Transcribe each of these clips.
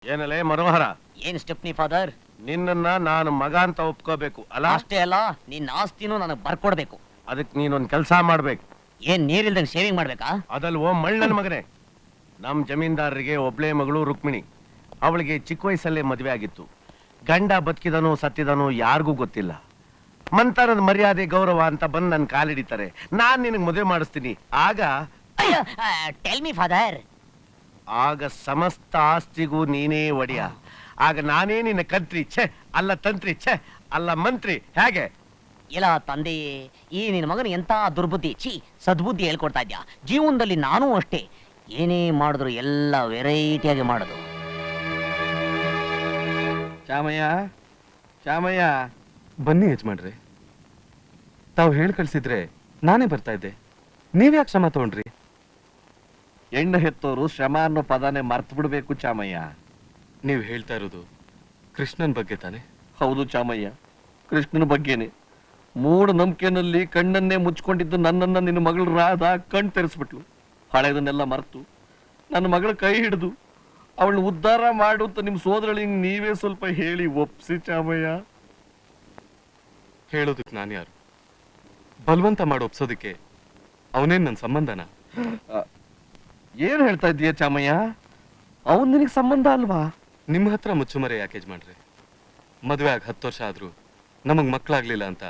ಏನಲ್ಲೇ ಮನೋಹರ, ಏನ್ stepney father? ನಿನ್ನನ್ನ ನಾನು ಮಗ ಅಂತ ಒಪ್ಕೋಬೇಕು ಅಲ್ಲ? ಅಷ್ಟೇ ಅಲ್ಲ, ನಿನ್ನ ಆಸ್ತಿನೂ ನನಗೆ ಬರ್ಕೊಡ್ಬೇಕು. ಅದಕ್ಕೆ ನೀನೊಂದ್ ಕೆಲಸ ಮಾಡ್ಬೇಕು. ಏನ್ ನೀರಿಲ್ದಂಗ್ ಶೇವಿಂಗ್ ಮಾಡ್ಬೇಕಾ? ಅದಲ್ವೋ ಮಳ್ಳನ ಮಗನೇ, ನಮ್ ಜಮೀನ್ದಾರರಿಗೆ ಒಬ್ಳೆ ಮಗಳು ರುಕ್ಮಿಣಿ. ಅವಳಿಗೆ ಚಿಕ್ಕ ವಯಸ್ಸಲ್ಲೇ ಮದುವೆ ಆಗಿತ್ತು. ಗಂಡ ಬದುಕಿದನೋ ಸತ್ತಿದನೋ ಯಾರಿಗೂ ಗೊತ್ತಿಲ್ಲ. ಮಂತರದ ಮರ್ಯಾದೆ ಗೌರವ ಅಂತ ಬಂದು ನನ್ನ ಕಾಲಿಡಿತಾರೆ. ನಾನ್ ನಿನಗೆ ಮದುವೆ ಮಾಡಿಸ್ತೀನಿ. ಆಗ ಟೆಲ್ ಮಿ ಫಾದರ್. ಆಗ ಸಮಸ್ತ ಆಸ್ತಿಗೂ ನೀನೇ ಒಡೆಯ. ಆಗ ನಾನೇ ನಿನ್ನ ಕಂತ್ರಿ, ಛೆ ಅಲ್ಲ ತಂತ್ರಿ, ಛೆ ಅಲ್ಲ ಮಂತ್ರಿ. ಹೇಗೆ? ಇಲ್ಲ ತಂದೆ, ಈ ನಿನ್ನ ಮಗನ ಎಂತ ದುರ್ಬುದ್ಧಿ, ಛೀ ಸದ್ಬುದ್ಧಿ ಹೇಳ್ಕೊಡ್ತಾ ಇದ್ಯಾ. ಜೀವನದಲ್ಲಿ ನಾನೂ ಅಷ್ಟೇ, ಏನೇ ಮಾಡಿದ್ರು ಎಲ್ಲ ವೆರೈಟಿಯಾಗಿ ಮಾಡೋದು. ಶ್ಯಾಮಯ್ಯ, ಶ್ಯಾಮಯ್ಯ, ಬನ್ನಿ ಯಜಮಾನ್ರಿ. ತಾವು ಹೇಳಿ ಕಳ್ಸಿದ್ರೆ ನಾನೇ ಬರ್ತಾ ಇದ್ದೆ. ನೀವ್ಯಾಕೆ ಶ್ರಮ ತಗೊಂಡ್ರಿ? ಹೆಣ್ಣು ಹೆತ್ತೋರು ಶ್ರಮ ಅನ್ನೋ ಪದಾನೇ ಮರ್ತು ಬಿಡ್ಬೇಕು ಚಾಮಯ್ಯ. ನೀವು ಹೇಳ್ತಾ ಇರೋದು ಕೃಷ್ಣನ್ ಬಗ್ಗೆ ತಾನೆ? ಹೌದು ಚಾಮಯ್ಯ, ಕೃಷ್ಣನ ಬಗ್ಗೆನೆ. ಮೂಢನಂಬಿಕೆನಲ್ಲಿ ಕಣ್ಣನ್ನೇ ಮುಚ್ಕೊಂಡಿದ್ದು ನನ್ನನ್ನ ನಿನ್ನ ಮಗಳು ರಾಧ ಕಣ್ ತೆರೆಸ್ಬಿಟ್ಲು. ಹಳೆದನ್ನೆಲ್ಲ ಮರೆತು ನನ್ನ ಮಗಳ ಕೈ ಹಿಡಿದು ಅವಳನ್ನ ಉದ್ಧಾರ ಮಾಡು ಅಂತ ನಿಮ್ಮ ಸೋದರಳಿಗೆ ನೀವೇ ಸ್ವಲ್ಪ ಹೇಳಿ ಒಪ್ಸಿ ಚಾಮಯ್ಯ. ಹೇಳೋದಕ್ಕೆ ನಾನು ಯಾರು? ಬಲವಂತ ಮಾಡಿ ಒಪ್ಸೋದಕ್ಕೆ ಅವನೇನ್ ನನ್ನ ಸಂಬಂಧನ? ಏನ್ ಹೇಳ್ತಾ ಇದ್ದೀಯ ಚಾಮಯ್ಯ? ಅವನ್ ನಿನಗೆ ಸಂಬಂಧ ಅಲ್ವಾ? ನಿಮ್ಮ ಹತ್ರ ಮುಚ್ಚುಮರೆ ಯಾಕೆ ಯಜಮಾನ್ರೆ? ಮದುವೆ ಆಗಿ 10 ವರ್ಷ ಆದ್ರೂ ನಮಗ್ ಮಕ್ಕಳಾಗ್ಲಿಲ್ಲ ಅಂತ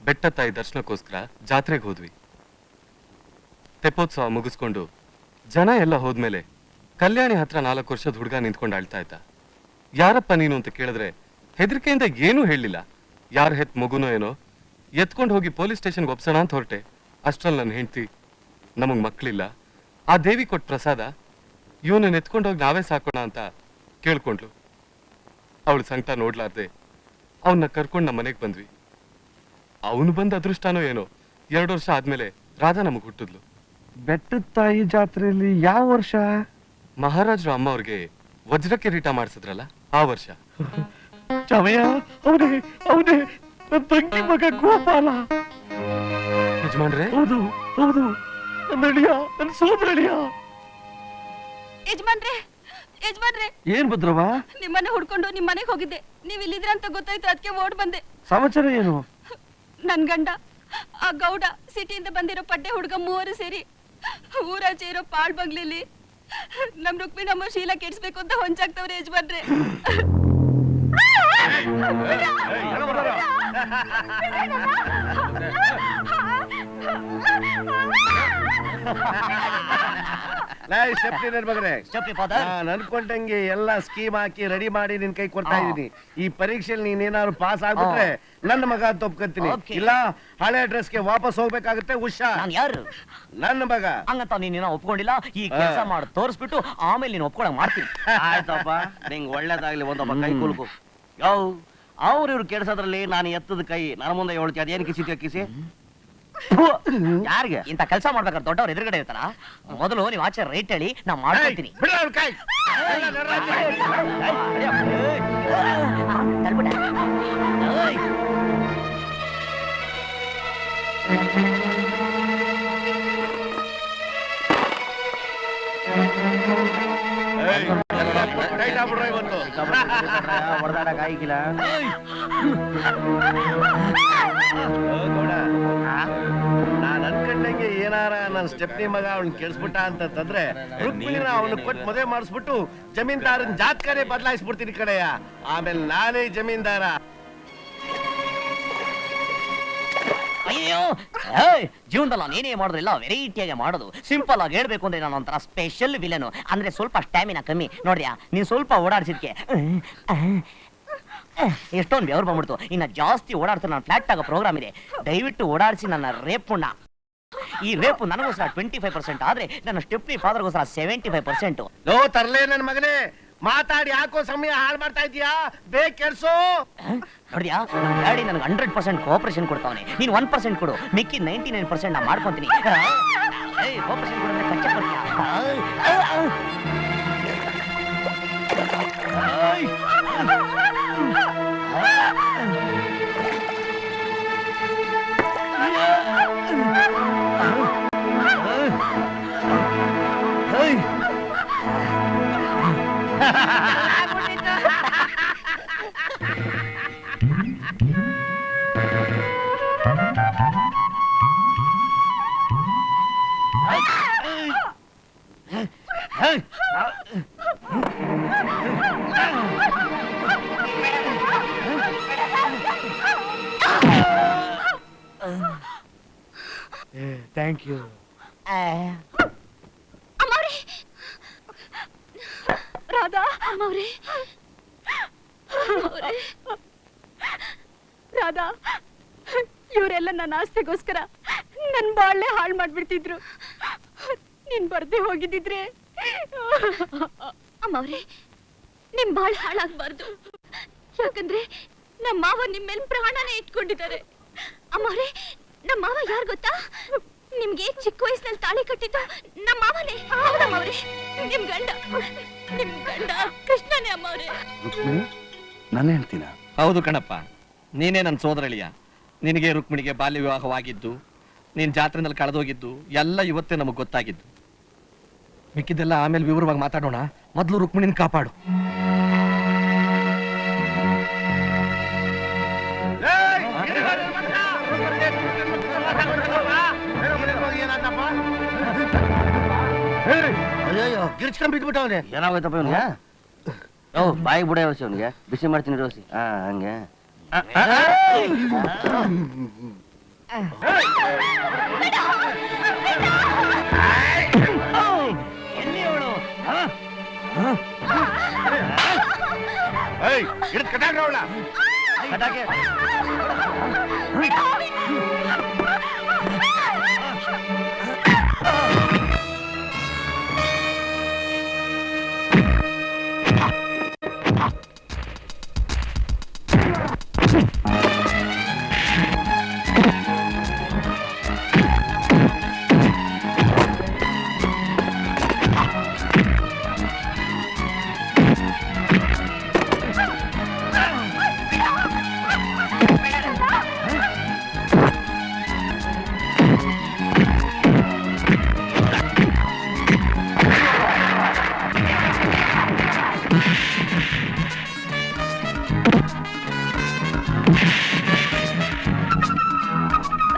ಬೆಟ್ಟ ತಾಯಿ ದರ್ಶನಕ್ಕೋಸ್ಕರ ಜಾತ್ರೆಗೆ ಹೋದ್ವಿ. ತೆಪ್ಪೋತ್ಸವ ಮುಗಿಸ್ಕೊಂಡು ಜನ ಎಲ್ಲ ಹೋದ್ಮೇಲೆ ಕಲ್ಯಾಣಿ ಹತ್ರ 4 ವರ್ಷದ ಹುಡುಗ ನಿಂತ್ಕೊಂಡು ಅಳ್ತಾ ಇದ್ದ. ಯಾರಪ್ಪ ನೀನು ಅಂತ ಕೇಳಿದ್ರೆ ಹೆದರಿಕೆಯಿಂದ ಏನೂ ಹೇಳಲಿಲ್ಲ. ಯಾರು ಹೆತ್ ಮಗುನೋ ಏನೋ ಎತ್ಕೊಂಡು ಹೋಗಿ ಪೊಲೀಸ್ ಸ್ಟೇಷನ್ಗೆ ಒಪ್ಸೋಣ ಅಂತ ಹೊರಟೆ. ಅಷ್ಟ್ರಲ್ಲಿ ನನ್ನ ಹೆಂಡ್ತಿ, ನಮಗ್ ಮಕ್ಕಳಿಲ್ಲ, ಆ ದೇವಿ ಕೊಟ್ಟ ಪ್ರಸಾದ ಇವನನ್ನ ಎತ್ಕೊಂಡು ಹೋಗಿ ನಾವೇ ಸಾಕೋಣ ಅಂತ ಕೇಳ್ಕೊಂಡ್ಲು. ಅವಳು ಸಂಕಟ ನೋಡ್ಲಾರ್ದೆ ಅವನ್ನ ಕರ್ಕೊಂಡು ನಮ್ಮ ಮನೆಗೆ ಬಂದ್ವಿ. ಅವನು ಬಂದ ಅದೃಷ್ಟನೋ ಏನೋ 2 ವರ್ಷ ಆದ್ಮೇಲೆ ರಾಧಾ ನಮಗ್ ಹುಟ್ಟಿದ್ಲು. ಬೆಟ್ಟದ ತಾಯಿ ಜಾತ್ರೆಯಲ್ಲಿ ಯಾವ ವರ್ಷ? ಮಹಾರಾಜರು ಅಮ್ಮ ಅವ್ರಿಗೆ ವಜ್ರ ಕಿರೀಟ ಮಾಡಿಸಿದ್ರಲ್ಲ ಆ ವರ್ಷ. ಚಾಮಯ್ಯ, ಅವನೇ ಅವನೇ ನನ್ನ ತಂಗಿ ಮಗ ಗೋಪಾಲ. ಯಜಮಾನ್ರೆ, ಹೌದು ಹೌದು, ನನ್ನ ಅಳಿಯ, ನನ್ನ ಸೋದರಳಿಯ. ಯಜಮಾನ್ರೆ, ಯಜಮಾನ್ರೆ, ಏನ್ ಭದ್ರವ? ನಿಮ್ಮನ್ನ ಹುಡ್ಕೊಂಡು ನಿಮ್ ಮನೆಗೆ ಹೋಗಿದ್ದೆ. ನೀವ್ ಇಲ್ಲಿದ್ರ ಅಂತ ಗೊತ್ತಾಯ್ತು, ಅದಕ್ಕೆ ಓಡ್ ಬಂದೆ. ಸಮಾಚಾರ ಏನು? ನನ್ ಗಂಡ ಆ ಗೌಡ ಸಿಟಿಯಿಂದ ಬಂದಿರೋ ಪಡ್ಡೆ ಹುಡುಗ 3 ಸೇರಿ ಊರಾಚೆ ಇರೋ ಪಾಳ್ ಬಂಗ್ಲಿಲಿ ನಮ್ ರುಕ್ಮಿಣಮ್ಮ ಶೀಲ ಕೆಡ್ಸ್ಬೇಕು ಅಂತ ಹೊಂಚಾಗ್ತವ್ರೆ ಯಜಮಾನ್ರೆ. ನಾನು ಅನ್ಕೊಂಡಂಗೆ ಎಲ್ಲ ಸ್ಕೀಮ್ ಹಾಕಿ ರೆಡಿ ಮಾಡಿ ನಿನ್ ಕೈ ಕೊಡ್ತಾ ಇದೀನಿ. ಈ ಪರೀಕ್ಷೆಯಲ್ಲಿ ನೀನೇನಾದ್ರು ಪಾಸ್ ಆಗ್ಬಿಟ್ರೆ ನನ್ನ ಮಗ ಅಂತ ಒಪ್ಕೊಂತೀನಿ. ಇಲ್ಲ ಹಳೆ ಅಡ್ರೆಸ್ಗೆ ವಾಪಸ್ ಹೋಗ್ಬೇಕಾಗುತ್ತೆ. ಹುಷಾರ್. ನಾನು ಯಾರು? ನನ್ನ ಮಗ. ಹಂಗಂತ ನೀನ ಒಪ್ಕೊಂಡಿಲ್ಲ. ಈ ಕೆಲಸ ಮಾಡಿ ತೋರಿಸ್ಬಿಟ್ಟು ಆಮೇಲೆ ನೀನು ಒಪ್ಕೊಳಕ್ ಮಾಡ್ತೀನಿ. ಆಯ್ತಪ್ಪ, ನಿಂಗೆ ಒಳ್ಳೇದಾಗ್ಲಿ. ಒಂದೊಬ್ಬ ಕೈ ಕುಲ್ಕು. ಯೋ, ಅವ್ರಿವ್ರು ಕೆಡ್ಸೋದ್ರಲ್ಲಿ ನಾನು ಎತ್ತದ ಕೈ ನನ್ನ ಮುಂದೆ ಹೇಳ್ತಿ. ಅದೇನು ಕಿಸಿ ಕಿಸಿ ಯಾರಿಗೆ ಇಂತ ಕೆಲಸ ಮಾಡ್ಬೇಕಾದ್ರೆ ದೊಡ್ಡವ್ರು ಎದುರುಗಡೆ ಇರ್ತಾರ. ಮೊದಲು ನೀವು ಆಚೆ ರೈಟ್ ಹೇಳಿ ನಾ ಮಾಡ್ಕೊತೀನಿ. ಬಿಡು ಅವ್ನ್ ಕೈ. ಹೊಡೆದಾಡಕ್ ಆಗಿಲ್ಲ. ನಾನ್ ಅನ್ಕೊಂಡಂಗೆ ಏನಾರ ನನ್ನ ಸ್ಟೆಪ್ನಿ ಮಗ ಅವ್ನ ಕೆಲ್ಸ್ಬಿಟ್ಟ ಅಂತಂದ್ರೆ ರುಕ್ಮಿಣಿನ ಅವನು ಕೊಟ್ಟು ಮದುವೆ ಮಾಡಿಸ್ಬಿಟ್ಟು ಜಮೀನ್ದಾರನ್ ಜಾತ್ಕನೇ ಬದಲಾಯಿಸ್ಬಿಡ್ತೀನಿ ಕಡೆಯ. ಆಮೇಲೆ ನಾನೇ ಜಮೀನ್ದಾರ. ಅಯ್ಯೋ, ಜೀವನದಲ್ಲಿ ನಾನು ಏನೇ ಮಾಡೋದಿಲ್ಲ ವೆರೈಟಿಯಾಗಿ ಮಾಡೋದು. ಸಿಂಪಲ್ ಆಗಿ ಹೇಳ್ಬೇಕು ಅಂದ್ರೆ ನಾನು ಒಂಥರ ಸ್ಪೆಷಲ್ ವಿಲನ್. ಅಂದ್ರೆ ಸ್ವಲ್ಪ ಸ್ಟ್ಯಾಮಿನಾ ಕಮ್ಮಿ. ನೋಡ್ರಿಯಾ, ನೀನ್ ಸ್ವಲ್ಪ ಓಡಾಡ್ಸಿದ್ಕೆ ಎಷ್ಟೊಂದು ಬೆವರು ಬಂದ್ಬಿಡ್ತು. ಇನ್ನ ಜಾಸ್ತಿ ಓಡಾಡ್ತಾರೆ. ನಾನು ಫ್ಲಾಟ್ ಆಗೋ ಪ್ರೋಗ್ರಾಮ್ ಇದೆ. ದಯವಿಟ್ಟು ಓಡಾಡಿಸಿ ನನ್ನ ರೇಪುಣ್ಣ. ಈ ರೇಪು ನನಗೋಸ್ಕರ 25% ಆದ್ರೆ ನನ್ನ ಸ್ಟೆಪ್ನಿ ಫಾದರ್ಗೋಸ್ಕರ 75%. ಲೋ ತರ್ಲೇ ನನ್ನ ಮಗನೇ, ಮಾತಾಡಿ ಯಾಕೋ ಸಮಯ ಹಾಳು ಮಾಡ್ತಾ ಇದೀಯಾ? ಬೇಗ ಕೆಲ್ಸೋ. ನೋಡಿಯಾ, ನಮ್ಮ ಡ್ಯಾಡಿ ನನಗೆ 100% ಕೋಆಪರೇಷನ್ ಕೊಡ್ತಾವನೆ. ನೀನು 1% ಕೊಡು, ಮಿಕ್ಕಿ 99% ನಾ ಮಾಡ್ಕೊಂತೀನಿ. ಕೋಆಪರೇಷನ್ ಕೊಡಿದ್ರೆ ಖರ್ಚ ಕೊಡ್ತೀಯಾ? Ha ha ha ha! Thank you. ಅಮ್ಮವ್ರೆ, ರಾಧಾ ಅಮ್ಮವ್ರೆ, ರಾಧಾ, ಇವರೆಲ್ಲ ನನ್ನ ಆಸ್ತಿಗೋಸ್ಕರ ನನ್ ಬಾಳ್ನೆ ಹಾಳು ಮಾಡ್ಬಿಡ್ತಿದ್ರು. ನೀನ್ ಬರ್ದೆ ಹೋಗಿದ್ದಿದ್ರೆ ಅಮ್ಮವ್ರೆ, ನಿಮ್ ಬಾಳ್ ಹಾಳಾಗ್ಬಾರ್ದು. ಯಾಕಂದ್ರೆ ನಮ್ಮ ಮಾವ ನಿಮ್ಮ ಮೇಲೆ ಪ್ರಾಣನೇ ಇಟ್ಕೊಂಡಿದ್ದಾರೆ. ಅಮ್ಮವ್ರೆ, ನಮ್ಮ ಮಾವ ಯಾರು ಗೊತ್ತಾ? ನಿಮ್ಗೆ ಚಿಕ್ಕ ವಯಸ್ಸಿನಲ್ಲಿ ತಾಳಿ ಕಟ್ಟಿದ್ದು ನಮ್ಮ ಮಾವನೇ. ಹೌದಮ್ಮವ್ರೆ, ನಿಮ್ ಗಂಡ ಕೃಷ್ಣನೇ ಅಮ್ಮವ್ರೆ. ನನ್ನ ಹೇಳ್ತೀನ? ಹೌದು ಕಣಪ್ಪ, ನೀನೇ ನನ್ನ ಸೋದರಳಿಯ. ನಿನಗೆ ರುಕ್ಮಿಣಿಗೆ ಬಾಲ್ಯ ವಿವಾಹವಾಗಿದ್ದು, ನೀನ್ ಜಾತ್ರೆನಲ್ಲಿ ಕಳೆದೋಗಿದ್ದು ಎಲ್ಲ ಇವತ್ತೇ ನಮಗ್ ಗೊತ್ತಾಗಿದ್ದು. ಮಿಕ್ಕಿದ್ದೆಲ್ಲ ಆಮೇಲೆ ವಿವರವಾಗಿ ಮಾತಾಡೋಣ. ಮೊದಲು ರುಕ್ಮಿಣಿನ ಕಾಪಾಡು. ಅಯ್ಯೋ ಗಿರ್ಚ್ಕೊಂಡ್ ಬಿದ್ಬಿಟ್ಟವನೆ. ಏನಾಗೋಯ್ತಪ್ಪ ಇವನಿಗೆ? ಓ, ಬಾಯಿ ಬುಡ ಯೋಸಿ ಅವನಿಗೆ. ಬಿಸಿ ಮಾಡ್ತೀನಿ ರೋಸಿ. ಹಂಗೆ. ಎಲ್ಲಿ ಅವಳು? ಪಟಾಕಿ.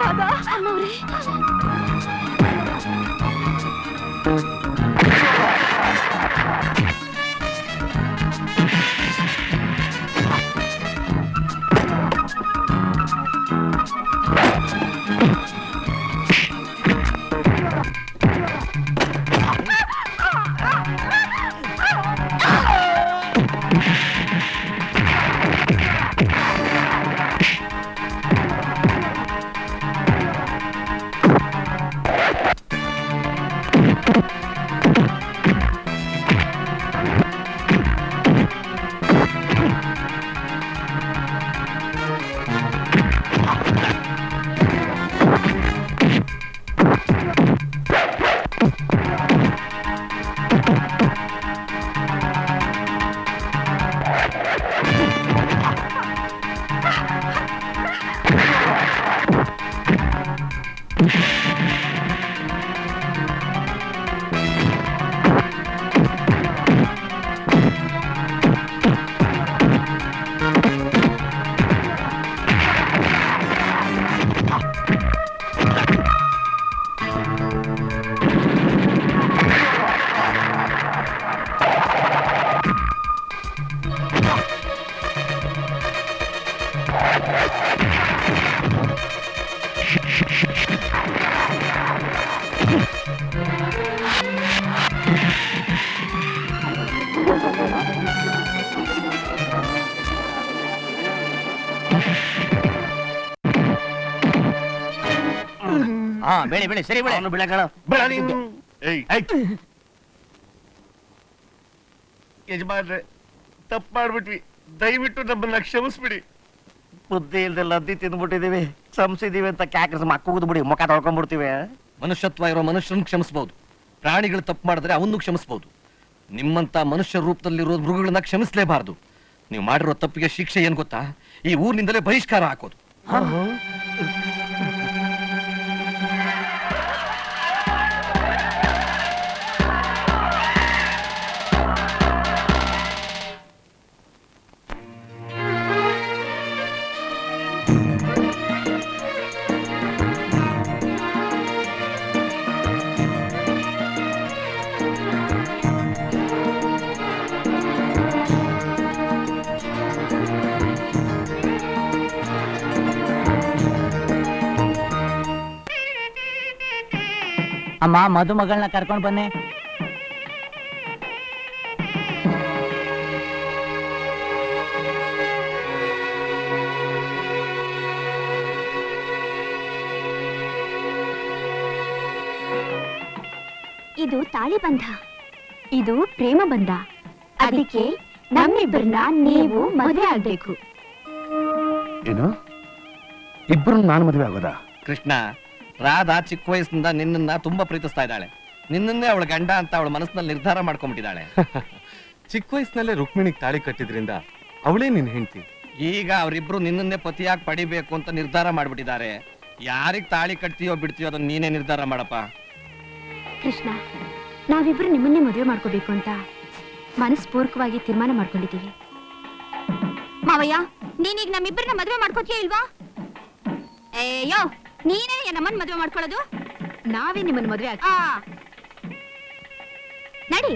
ರಾಧಾ ಅಮ್ಮವ್ರೆ, ಬೆಳಿ ಬೆಳಿ ಸರಿ ಬೆಳಿ. ಅವನು ಬಿಡಕಣ. ಯಜಮಾನ್ರೆ, ತಪ್ಪು ಮಾಡ್ಬಿಟ್ವಿ, ದಯವಿಟ್ಟು ನಮ್ಮನ್ನ ಕ್ಷಮಿಸ್ಬಿಡಿ. ಬುದ್ಧಿ ಇಲ್ದೆಲ್ಲ ಅದ್ದಿ ತಿಂದ್ಬಿಟ್ಟಿದೀವಿ, ಸಂಸಿದೀವಿ ಅಂತ ಕ್ಯಾಕ್ರಸ್ ಮಕ್ಕೂದ್ ಬಿಡಿ, ಮುಖ ತೊಳ್ಕೊಂಡ್ಬಿಡ್ತೀವಿ. ಮನುಷ್ಯತ್ವ ಇರೋ ಮನುಷ್ಯರನ್ನು ಕ್ಷಮಿಸಬಹುದು. ಪ್ರಾಣಿಗಳು ತಪ್ಪು ಮಾಡಿದ್ರೆ ಅವನ್ನು ಕ್ಷಮಿಸಬಹುದು. ನಿಮ್ಮಂತ ಮನುಷ್ಯ ರೂಪದಲ್ಲಿರೋ ಮೃಗಗಳನ್ನ ಕ್ಷಮಿಸಲೇಬಾರದು. ನೀವು ಮಾಡಿರೋ ತಪ್ಪಿಗೆ ಶಿಕ್ಷೆ ಏನ್ ಗೊತ್ತಾ? ಈ ಊರಿನಿಂದಲೇ ಬಹಿಷ್ಕಾರ ಹಾಕೋದು. ಅಮ್ಮ ಮದುಮಗಳನ್ನ ಕರ್ಕೊಂಡು ಬನ್ನಿ. ಇದು ತಾಳಿ ಬಂಧ, ಇದು ಪ್ರೇಮ ಬಂಧ. ಅದಕ್ಕೆ ನಮ್ಮಿಬ್ಬರನ್ನ ನೀವು ಮದುವೆ ಆಗ್ಬೇಕು. ಏನು ಇಬ್ರು ನಾನು ಮದುವೆ ಆಗೋದಾ? ಕೃಷ್ಣ, ರಾಧಾ ಚಿಕ್ಕ ವಯಸ್ಸಿನಿಂದ ನಿನ್ನನ್ನ ತುಂಬಾ ಪ್ರೀತಿಸ್ತಾ ಇದ್ದಾಳೆ. ನಿನ್ನನ್ನೇ ಅವಳ ಗಂಡ ಅಂತ ಅವಳ ಮನಸ್ಸಿನಲ್ಲಿ ನಿರ್ಧಾರ ಮಾಡ್ಕೊಂಡ್ಬಿಟ್ಟಿದ್ದಾಳೆ. ಚಿಕ್ಕ ವಯಸ್ಸಿನಲ್ಲೇ ರುಕ್ಮಿಣಿಗೆ ತಾಳಿ ಕಟ್ಟಿದ್ರಿಂದ ಅವಳೇ ನಿನ್ ಹೆಂಡತಿ. ಈಗ ಅವರಿಬ್ರು ನಿನ್ನನ್ನೇ ಪತಿಯಾಗಿ ಪಡಿಬೇಕು ಅಂತ ನಿರ್ಧಾರ ಮಾಡ್ಬಿಟ್ಟಿದ್ದಾರೆ. ಯಾರಿಗ್ ತಾಳಿ ಕಟ್ತೀಯೋ ಬಿಡ್ತೀಯೋ ಅದನ್ನ ನೀನೇ ನಿರ್ಧಾರ ಮಾಡಪ್ಪ. ಕೃಷ್ಣ, ನಾವಿಬ್ರು ನಿಮ್ಮನ್ನೇ ಮದುವೆ ಮಾಡ್ಕೋಬೇಕು ಅಂತ ಮನಸ್ಪೂರ್ವಕವಾಗಿ ತೀರ್ಮಾನ ಮಾಡ್ಕೊಂಡಿದ್ದೀವಿ. ಮಾವಯ್ಯ, ನೀನೀಗ ನಮ್ಮಿಬ್ಬರನ್ನ ಮದುವೆ ಮಾಡ್ಕೋತೀಯ ಇಲ್ವಾ? ಅಯ್ಯೋ, ನೀನೇ ನಮ್ಮನ್ನ ಮದುವೆ ಮಾಡ್ಕೊಳ್ಳೋದು? ನಾವೇ ನಿಮ್ಮನ್ನ ಮದುವೆ ನಡಿ.